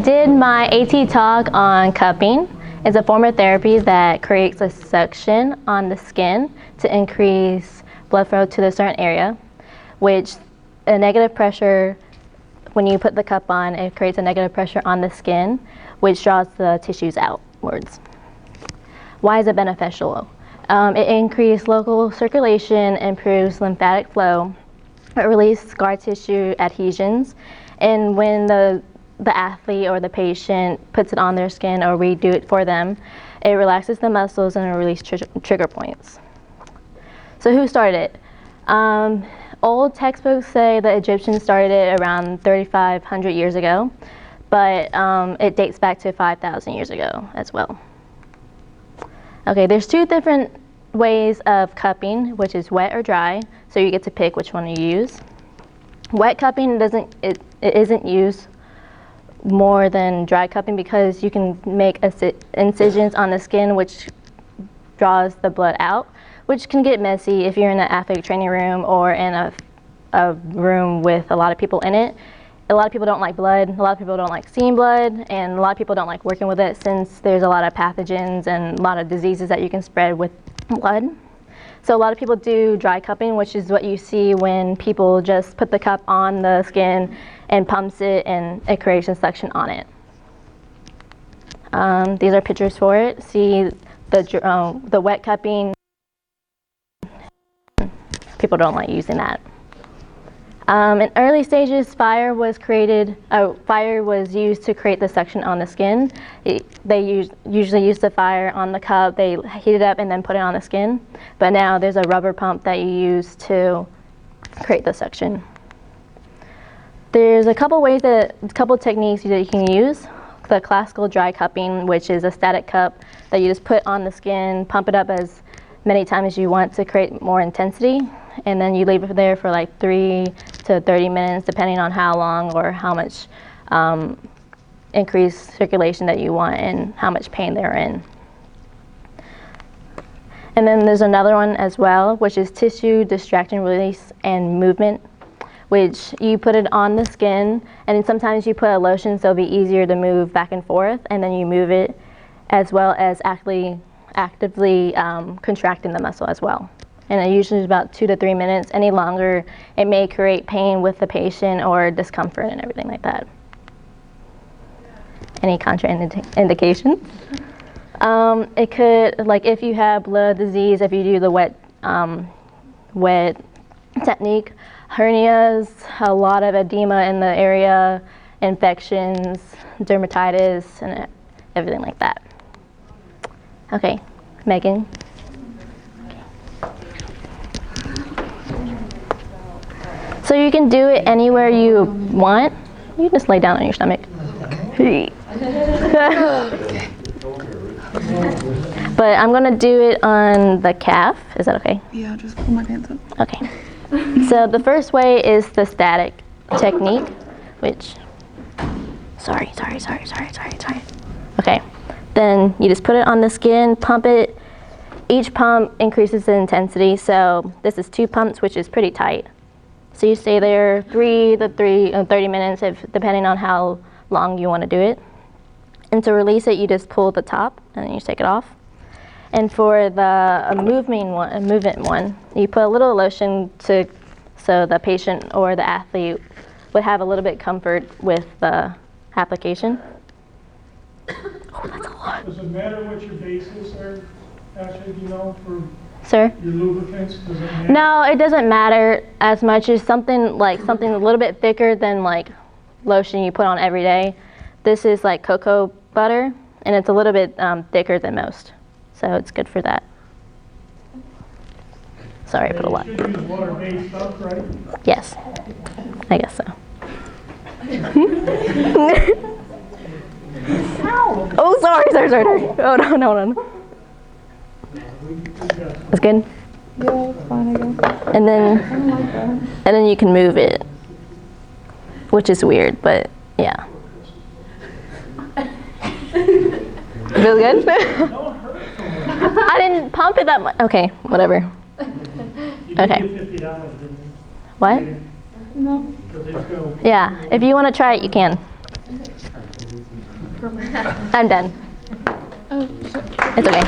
did my AT talk on cupping. It's a form of therapy that creates a suction on the skin to increase blood flow to the certain area, which a negative pressure, when you put the cup on, it creates a negative pressure on the skin, which draws the tissues outwards. Why is it beneficial? It increases local circulation, improves lymphatic flow, it releases scar tissue adhesions, and when the athlete or the patient puts it on their skin or we do it for them, it relaxes the muscles and it releases trigger points. So who started it? Old textbooks say the Egyptians started it around 3,500 years ago, but it dates back to 5,000 years ago as well. Okay, there's two different ways of cupping, which is wet or dry, so you get to pick which one you use. Wet cupping it isn't used more than dry cupping because you can make incisions on the skin which draws the blood out, which can get messy if you're in an athletic training room or in a room with a lot of people in it. A lot of people don't like blood, a lot of people don't like seeing blood, and a lot of people don't like working with it since there's a lot of pathogens and a lot of diseases that you can spread with blood. So a lot of people do dry cupping, which is what you see when people just put the cup on the skin and pumps it and it creates a suction on it. These are pictures for it. See the wet cupping. People don't like using that. In early stages, fire was used to create the suction on the skin. They usually use the fire on the cup, they heat it up and then put it on the skin. But now there's a rubber pump that you use to create the suction. There's a couple techniques that you can use. The classical dry cupping, which is a static cup that you just put on the skin, pump it up as many times as you want to create more intensity, and then you leave it there for like 3 to 30 minutes depending on how long or how much increased circulation that you want and how much pain they're in. And then there's another one as well, which is tissue distraction release and movement, which you put it on the skin, and then sometimes you put a lotion so it'll be easier to move back and forth, and then you move it as well as actively contracting the muscle as well. And it usually is about 2 to 3 minutes. Any longer, it may create pain with the patient or discomfort and everything like that. Any contraindications? It could, like if you have blood disease, if you do the wet technique, hernias, a lot of edema in the area, infections, dermatitis, and everything like that. Okay, Megan. So you can do it anywhere you want. You just lay down on your stomach. But I'm gonna do it on the calf. Is that okay? Yeah, just pull my pants up. Okay. So the first way is the static technique, which, sorry. Okay. Then you just put it on the skin, pump it. Each pump increases the intensity. So this is 2 pumps, which is pretty tight. So you stay there 30 minutes, depending on how long you want to do it. And to release it, you just pull the top and then you take it off. And for the movement one, you put a little lotion so the patient or the athlete would have a little bit comfort with the application. Oh, that's a lot. Does it matter what your base is there, Ashley, do you know, for Sir? your lubricants? Does it matter? No, it doesn't matter as much as something a little bit thicker than like lotion you put on every day. This is like cocoa butter, and it's a little bit thicker than most. So it's good for that. Sorry, I put a lot. You should use water-based stuff, right? Yes, I guess so. Oh, sorry. Oh, no. That's good? Yeah, it's fine, I guess. And then, I don't like that. and then you can move it, which is weird, but yeah. Feel good? I didn't pump it that much. Okay, whatever. Okay. $50, didn't you? What? No. So let's go. Yeah, if you want to try it, you can. I'm done. Oh, sorry. It's okay.